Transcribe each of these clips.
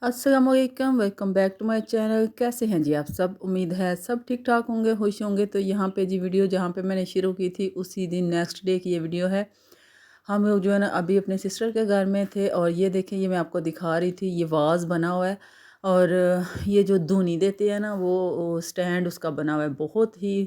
अस्सलाम वालेकुम, welcome back to my channel. कैसे हैं जी आप सब? उम्मीद है सब ठीक ठाक होंगे, खुश होंगे। तो यहाँ पे जी वीडियो जहाँ पे मैंने शुरू की थी उसी दिन नेक्स्ट डे की ये वीडियो है। हम लोग जो है ना अभी अपने सिस्टर के घर में थे और ये देखें, ये मैं आपको दिखा रही थी, ये वाज़ बना हुआ है। और ये जो धुनी देते हैं ना वो स्टैंड उसका बना हुआ है, बहुत ही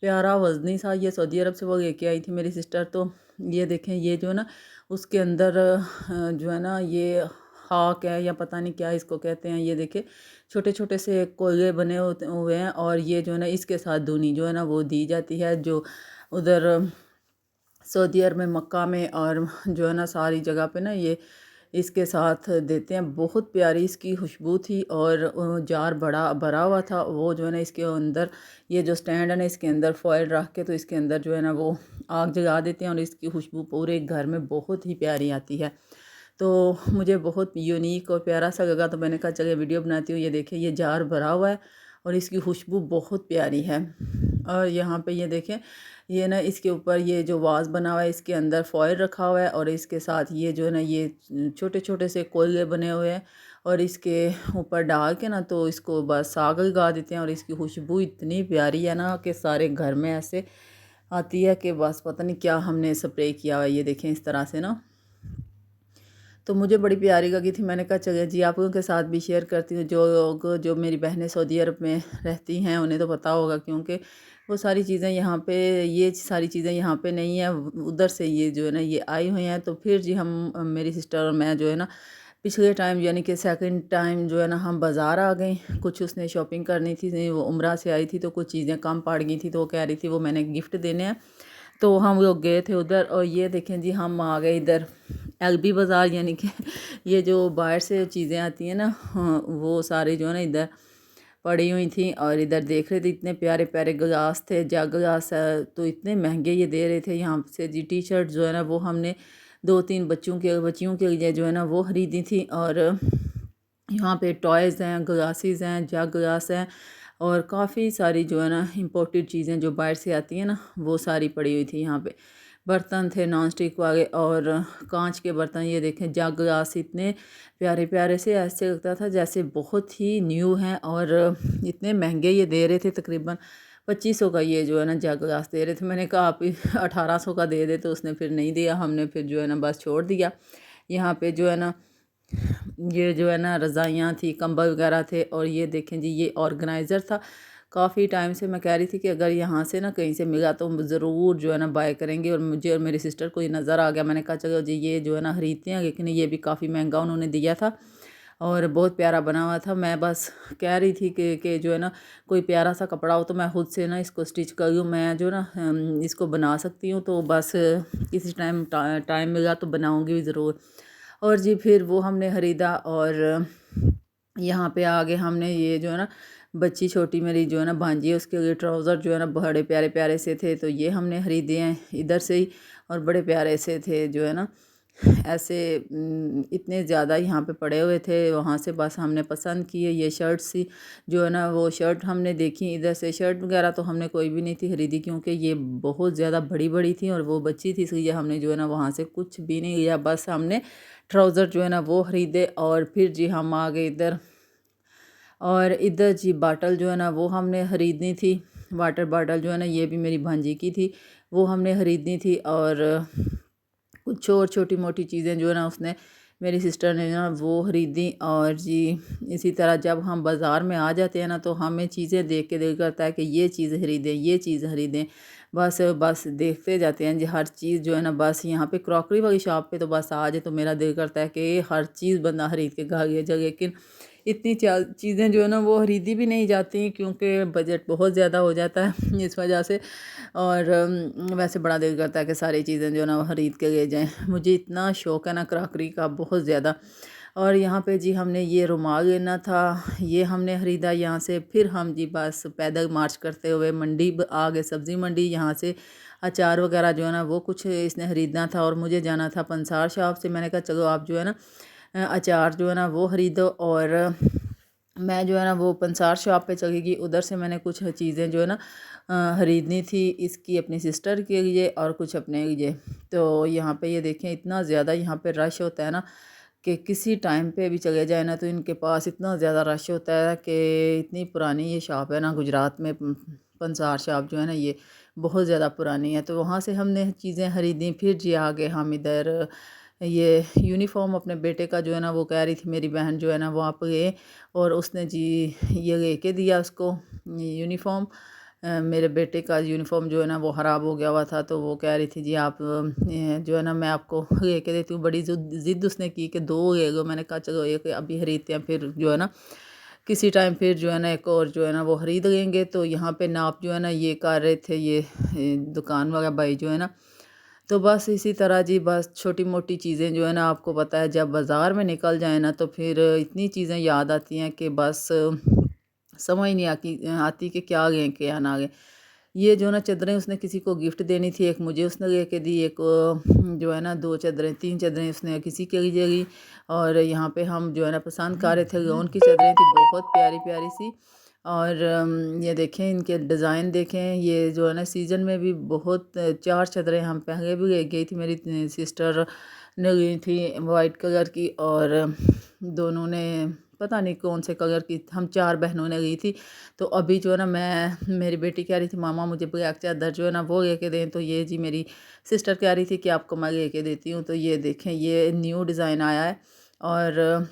प्यारा वज़नी सा। ये सऊदी अरब से वो लेके आई थी मेरी सिस्टर। तो ये देखें, ये जो है ना उसके अंदर जो है ना ये खाक है या पता नहीं क्या इसको कहते हैं। ये देखे छोटे छोटे से कोयले बने होते हुए हैं और ये जो है ना इसके साथ धुनी जो है ना वो दी जाती है, जो उधर सऊदी अरब में मक्का में और जो है ना सारी जगह पे ना ये इसके साथ देते हैं। बहुत प्यारी इसकी खुशबू थी और जार बड़ा भरा हुआ था। वो जो है ना इसके अंदर ये जो स्टैंड है ना इसके अंदर फॉयल रख के तो इसके अंदर जो है ना वो आग जला देते हैं और इसकी खुशबू पूरे घर में बहुत ही प्यारी आती है। तो मुझे बहुत यूनिक और प्यारा सा लगा तो मैंने कहा चलिए वीडियो बनाती हूँ। ये देखिए, ये जार भरा हुआ है और इसकी खुशबू बहुत प्यारी है। और यहाँ पे ये देखें, ये ना इसके ऊपर ये जो वाज बना हुआ है इसके अंदर फॉयल रखा हुआ है और इसके साथ ये जो है ना ये छोटे छोटे से कोयले बने हुए हैं और इसके ऊपर डाल के ना तो इसको बस आग लगा देते हैं और इसकी खुशबू इतनी प्यारी है ना कि सारे घर में ऐसे आती है कि बस पता नहीं क्या हमने स्प्रे किया हुआ है। ये देखें इस तरह से ना, तो मुझे बड़ी प्यारी लगी थी। मैंने कहा चलिए जी आप लोगों के साथ भी शेयर करती हूँ। जो लोग जो मेरी बहनें सऊदी अरब में रहती हैं उन्हें तो पता होगा, क्योंकि वो सारी चीज़ें यहाँ पे, ये सारी चीज़ें यहाँ पे नहीं है, उधर से ये जो है ना ये आई हुई हैं। तो फिर जी हम मेरी सिस्टर और मैं जो है ना पिछले टाइम यानी कि सेकंड टाइम जो है ना हम बाज़ार आ गए। कुछ उसने शॉपिंग करनी थी, वो उम्रा से आई थी तो कुछ चीज़ें कम पड़ गई थी तो वो कह रही थी वो मैंने गिफ्ट देने हैं। तो हम लोग गए थे उधर और ये देखें जी हम आ गए इधर एलबी बाज़ार, यानी कि ये जो बाहर से चीज़ें आती हैं ना, हाँ, वो सारी जो है ना इधर पड़ी हुई थी। और इधर देख रहे थे इतने प्यारे प्यारे गिलास थे, जग गिलास तो इतने महंगे ये दे रहे थे। यहाँ से जी टी शर्ट जो है ना वो हमने दो तीन बच्चियों के लिए जो है ना वो ख़रीदी थी। और यहाँ पे टॉयज़ हैं, ग्लासेस हैं, जग गिलास हैं और काफ़ी सारी जो है ना इम्पोर्टेड चीज़ें जो बाहर से आती हैं ना वो सारी पड़ी हुई थी। यहाँ पे बर्तन थे नॉन स्टिक वाले और कांच के बर्तन। ये देखें जग गिलास इतने प्यारे प्यारे से, ऐसे लगता था जैसे बहुत ही न्यू हैं और इतने महंगे ये दे रहे थे। तकरीबन 2500 का ये जो है ना जग गिलास दे रहे थे। मैंने कहा आप 1800 का दे दे, तो उसने फिर नहीं दिया। हमने फिर जो है ना बस छोड़ दिया। यहाँ पे जो है ना ये जो है ना रज़ाइयाँ थी, कंबल वगैरह थे। और ये देखें जी ये ऑर्गेनाइज़र था। काफ़ी टाइम से मैं कह रही थी कि अगर यहाँ से ना कहीं से मिला तो हम ज़रूर जो है ना बाय करेंगे। और मुझे और मेरी सिस्टर को ये नज़र आ गया। मैंने कहा चलो जी ये जो है ना ख़रीदते हैं, लेकिन ये भी काफ़ी महंगा उन्होंने दिया था और बहुत प्यारा बना हुआ था। मैं बस कह रही थी कि जो है ना कोई प्यारा सा कपड़ा हो तो मैं खुद से ना इसको स्टिच कर लूँ, मैं जो ना इसको बना सकती हूँ। तो बस किसी टाइम मिला तो बनाऊँगी भी ज़रूर। और जी फिर वो हमने ख़रीदा और यहाँ पे आगे हमने ये जो है ना बच्ची छोटी मेरी जो है ना भांजी है, उसके लिए ट्राउज़र जो है ना बड़े प्यारे प्यारे से थे तो ये हमने ख़रीदे हैं इधर से ही। और बड़े प्यारे से थे जो है ना ऐसे इतने ज़्यादा यहाँ पे पड़े हुए थे। वहाँ से बस हमने पसंद किए। ये शर्ट सी जो है ना वो शर्ट हमने देखी। इधर से शर्ट वगैरह तो हमने कोई भी नहीं थी ख़रीदी, क्योंकि ये बहुत ज़्यादा बड़ी बड़ी थी और वो बच्ची थी, इसलिए हमने जो है ना वहाँ से कुछ भी नहीं लिया। बस हमने ट्राउज़र जो है ना वो ख़रीदे और फिर जी हम आ गए इधर। और इधर जी बाटल जो है ना वो हमने ख़रीदनी थी। वाटर बाटल जो है ना ये भी मेरी भांजी की थी, वो हमने ख़रीदनी थी। और कुछ और छोटी मोटी चीज़ें जो है ना उसने मेरी सिस्टर ने ना वो ख़रीदी। और जी इसी तरह जब हम बाज़ार में आ जाते हैं ना तो हमें चीज़ें देख के दिल करता है कि ये चीज़ ख़रीदें, ये चीज़ ख़रीदें। बस बस देखते जाते हैं जी हर चीज़ जो है ना। बस यहाँ पे क्रॉकरी वाली शॉप पे तो बस आ जाए तो मेरा दिल करता है कि हर चीज़ बंदा ख़रीद के खा गया जाए, लेकिन इतनी चीज़ें जो है ना वो ख़रीदी भी नहीं जाती क्योंकि बजट बहुत ज़्यादा हो जाता है इस वजह से। और वैसे बड़ा दिल करता है कि सारी चीज़ें जो है ना वो ख़रीद के ले जाएँ। मुझे इतना शौक़ है ना क्रॉकरी का, बहुत ज़्यादा। और यहाँ पे जी हमने ये रुमाल लेना था, ये हमने ख़रीदा यहाँ से। फिर हम जी बस पैदल मार्च करते हुए मंडी आ गए, सब्ज़ी मंडी। यहाँ से अचार वगैरह जो है ना वो कुछ इसने ख़रीदना था और मुझे जाना था पंसार शॉप से। मैंने कहा चलो आप जो है ना अचार जो है ना वो ख़रीदो और मैं जो है ना वो पंसार शॉप पे चली गई। उधर से मैंने कुछ चीज़ें जो है ना ख़रीदनी थी, इसकी अपनी सिस्टर के लिए और कुछ अपने लिए। तो यहाँ पे ये देखें इतना ज़्यादा यहाँ पे रश होता है ना, कि किसी टाइम पे भी चले जाए ना तो इनके पास इतना ज़्यादा रश होता है कि इतनी पुरानी ये शॉप है ना गुजरात में, पंसार शॉप जो है ना ये बहुत ज़्यादा पुरानी है। तो वहाँ से हमने चीज़ें ख़रीदी। फिर जी आगे हम इधर ये यूनिफ़ॉर्म अपने बेटे का जो है ना वो कह रही थी मेरी बहन जो है ना वहाँ पे गए और उसने जी ये लेके दिया उसको यूनिफ़ॉर्म। मेरे बेटे का यूनिफ़ॉर्म जो है ना वो ख़राब हो गया हुआ था, तो वो कह रही थी जी आप जो है ना मैं आपको लेके देती हूँ। बड़ी ज़िद उसने की कि 2 ले लो। मैंने कहा चलो एक अभी ख़रीदते हैं, फिर जो है ना किसी टाइम फिर जो है ना एक और जो है ना वो ख़रीद लेंगे। तो यहाँ पे नाप जो है ना ये कर रहे थे ये दुकान वाला भाई जो है ना। तो बस इसी तरह जी बस छोटी-मोटी चीज़ें जो है ना आपको पता है जब बाज़ार में निकल जाए ना तो फिर इतनी चीज़ें याद आती हैं कि बस समझ नहीं आती कि क्या लें क्या ना लें। ये जो ना चादरें उसने किसी को गिफ्ट देनी थी, एक मुझे उसने लेके दी, एक जो है ना 2 चादरें 3 चादरें उसने किसी के लिए ली। और यहाँ पे हम जो है ना पसंद कर रहे थे, लोन की चादरें थी बहुत प्यारी-प्यारी सी। और ये देखें इनके डिज़ाइन देखें, ये जो है ना सीज़न में भी बहुत 4 चादरें हम पहले भी ले गई थी, मेरी सिस्टर ने ली थी वाइट कलर की और दोनों ने पता नहीं कौन से कलर की, हम 4 बहनों ने ली थी। तो अभी जो है ना मेरी बेटी कह रही थी मामा मुझे ब्लैक चादर जो है ना वो लेके दें, तो ये जी मेरी सिस्टर कह रही थी कि आपको मैं लेके देती हूँ। तो ये देखें ये न्यू डिज़ाइन आया है और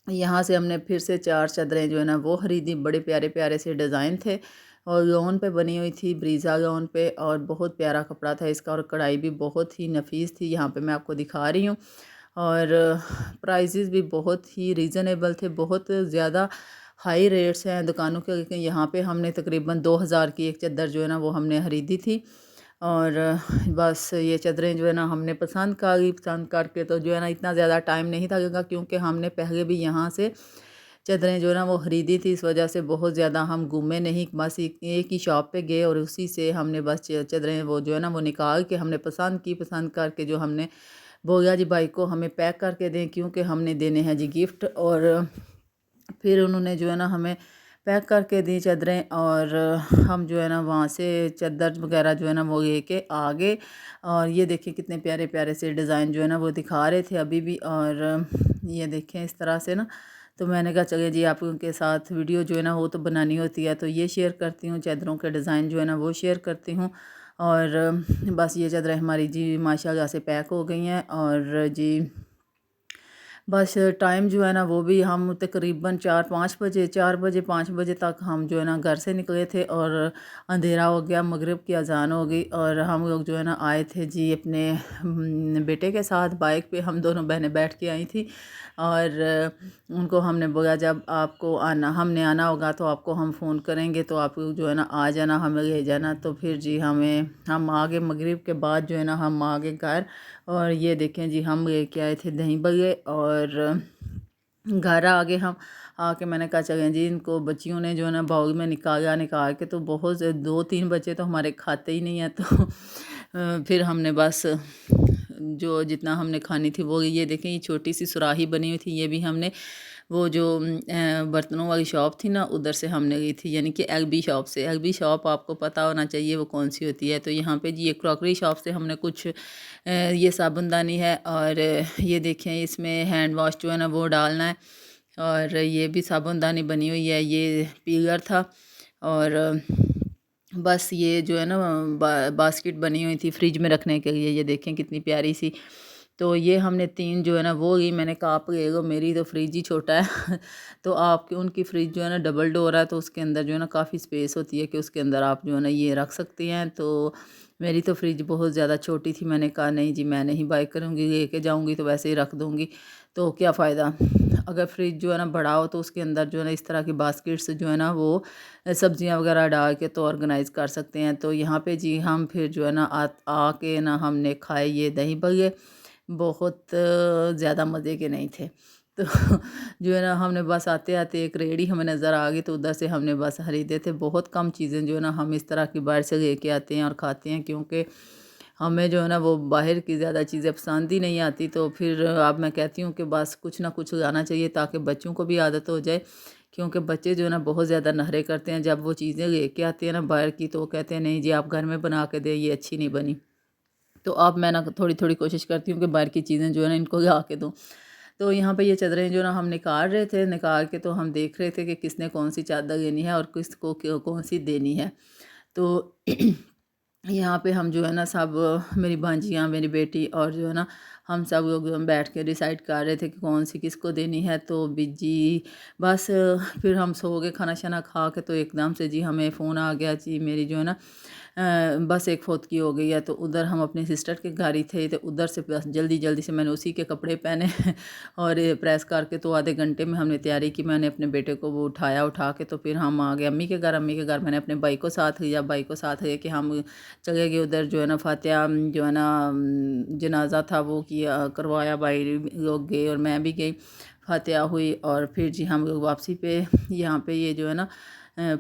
यहाँ से हमने फिर से 4 चादरें जो है ना वो ख़रीदी। बड़े प्यारे-प्यारे से डिज़ाइन थे और लॉन पे बनी हुई थी, ब्रीज़ा लॉन पे, और बहुत प्यारा कपड़ा था इसका और कढ़ाई भी बहुत ही नफ़ीस थी। यहाँ पे मैं आपको दिखा रही हूँ और प्राइसेस भी बहुत ही रीज़नेबल थे, बहुत ज़्यादा हाई रेट्स हैं दुकानों के, लेकिन यहाँ पे हमने तकरीबन 2000 की एक चादर जो है ना वो हमने ख़रीदी थी। और बस ये चादरें जो है ना हमने पसंद करी, पसंद करके तो जो है ना इतना ज़्यादा टाइम नहीं था लगा क्योंकि हमने पहले भी यहाँ से चादरें जो है ना वो ख़रीदी थी। इस वजह से बहुत ज़्यादा हम घूमे नहीं, बस एक ही शॉप पे गए और उसी से हमने बस चादरें वो जो है ना वो निकाल के हमने पसंद की, पसंद करके जो हमने बोला जी भाई को हमें पैक करके दें क्योंकि हमने देने हैं जी गिफ्ट। और फिर उन्होंने जो है ना हमें पैक करके दी चादरें और हम जो है ना वहाँ से चादर वगैरह जो है ना वो लेके आ गए। और ये देखिए कितने प्यारे प्यारे से डिज़ाइन जो है ना वो दिखा रहे थे अभी भी। और ये देखें इस तरह से ना, तो मैंने कहा चलिए जी आप उनके साथ वीडियो जो है ना वो तो बनानी होती है, तो ये शेयर करती हूँ, चादरों के डिज़ाइन जो है ना वो शेयर करती हूँ। और बस ये चादरें हमारी जी माशाल्लाह से पैक हो गई हैं। और जी बस टाइम जो है ना वो भी हम तकरीबन 4 बजे 5 बजे तक हम जो है ना घर से निकले थे और अंधेरा हो गया, मगरिब की अजान हो गई और हम लोग जो है ना आए थे जी अपने बेटे के साथ। बाइक पे हम दोनों बहनें बैठ के आई थी और उनको हमने बोला जब आपको हमने आना होगा तो आपको हम फ़ोन करेंगे, तो आप लोग जो है ना आ जाना, हमें ले जाना। तो फिर जी हम आ गए मगरिब के बाद जो है ना हम आ गए घर। और ये देखें जी हम लेके आए थे दही बल्ले और घर आ गए हम। आके मैंने कहा चलें जी इनको बच्चियों ने जो है ना बाउल में निकाल के तो बहुत से 2-3 बच्चे तो हमारे खाते ही नहीं है। तो फिर हमने बस जो जितना हमने खानी थी वो, ये देखें ये छोटी सी सुराही बनी हुई थी, ये भी हमने वो जो बर्तनों वाली शॉप थी ना उधर से हमने ली थी, यानी कि एलबी शॉप से। एलबी शॉप आपको पता होना चाहिए वो कौन सी होती है। तो यहाँ पे जी एक क्रॉकरी शॉप से हमने कुछ ये साबुनदानी है और ये देखें इसमें हैंड वॉश जो है ना वो डालना है। और ये भी साबुनदानी बनी हुई है, ये पीलर था। और बस ये जो है ना बास्केट बनी हुई थी फ्रिज में रखने के लिए, ये देखें कितनी प्यारी सी। तो ये हमने 3 जो है ना वो ली। मैंने कहा आप ले लो, मेरी तो फ्रिज ही छोटा है तो आपकी उनकी फ्रिज जो है ना डबल डोर है, तो उसके अंदर जो है ना काफ़ी स्पेस होती है कि उसके अंदर आप जो है ना ये रख सकती हैं। तो मेरी तो फ्रिज बहुत ज़्यादा छोटी थी, मैंने कहा नहीं जी मैं नहीं बाय करूँगी, लेके जाऊँगी तो वैसे ही रख दूँगी, तो क्या फ़ायदा। अगर फ्रिज जो है ना बड़ा हो तो उसके अंदर जो है ना इस तरह की बास्केट्स जो है ना वो सब्जियां वगैरह डाल के तो ऑर्गेनाइज़ कर सकते हैं। तो यहाँ पे जी हम फिर जो है ना आके ना हमने खाए ये दही बल्ले, बहुत ज़्यादा मज़े के नहीं थे। तो जो है ना हमने बस आते आते एक रेहड़ी हमें नज़र आ गई, तो उधर से हमने बस खरीदे थे। बहुत कम चीज़ें जो है ना हम इस तरह की बाहर से लेके आते हैं और खाते हैं, क्योंकि हमें जो है ना वो बाहर की ज़्यादा चीज़ें पसंद ही नहीं आती। तो फिर अब मैं कहती हूँ कि बस कुछ ना कुछ लाना चाहिए ताकि बच्चों को भी आदत हो जाए, क्योंकि बच्चे जो है ना बहुत ज़्यादा नखरे करते हैं। जब वो चीज़ें लेके आते हैं ना बाहर की तो वो कहते हैं नहीं जी आप घर में बना के दे, ये अच्छी नहीं बनी। तो अब मैं ना थोड़ी थोड़ी कोशिश करती हूँ कि बाहर की चीज़ें जो है ना इनको ला के दूँ। तो यहाँ पे ये चादरें जो ना हम निकाल रहे थे, निकाल के तो हम देख रहे थे कि किसने कौन सी चादर लेनी है और किसको कौन सी देनी है। तो यहाँ पे हम जो है ना सब मेरी भांजियाँ, मेरी बेटी और जो है ना हम सब लोग बैठ के डिसाइड कर रहे थे कि कौन सी किसको देनी है। तो बिजी बस फिर हम सो गए खाना शाना खा के, तो एकदम से जी हमें फ़ोन आ गया जी मेरी जो है ना बस एक फ़ौतगी हो गई है। तो उधर हम अपनी सिस्टर के घर ही थे, तो उधर से बस जल्दी जल्दी से मैंने उसी के कपड़े पहने और ये प्रेस करके तो आधे घंटे में हमने तैयारी की। मैंने अपने बेटे को वो उठाया, उठा के तो फिर हम आ गए अम्मी के घर। अम्मी के घर मैंने अपने भाई को साथ लिया, भाई को साथ लिया कि हम चले गए उधर जो है ना फातिहा जो है ना जनाजा था वो किया करवाया, भाई लोग गए और मैं भी गई, फातिहा हुई। और फिर जी हम लोग वापसी पे यहाँ पे ये जो है ना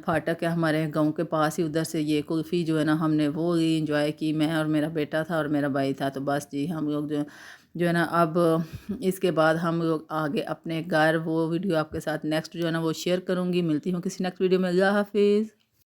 फाटक है हमारे गांव के पास ही, उधर से ये कुल्फ़ी जो है ना हमने वो इंजॉय की, मैं और मेरा बेटा था और मेरा भाई था। तो बस जी हम लोग जो है ना अब इसके बाद हम लोग आगे अपने घर, वो वीडियो आपके साथ नेक्स्ट जो है ना वो शेयर करूँगी। मिलती हूँ किसी नेक्स्ट वीडियो में। अल्लाह हाफिज़।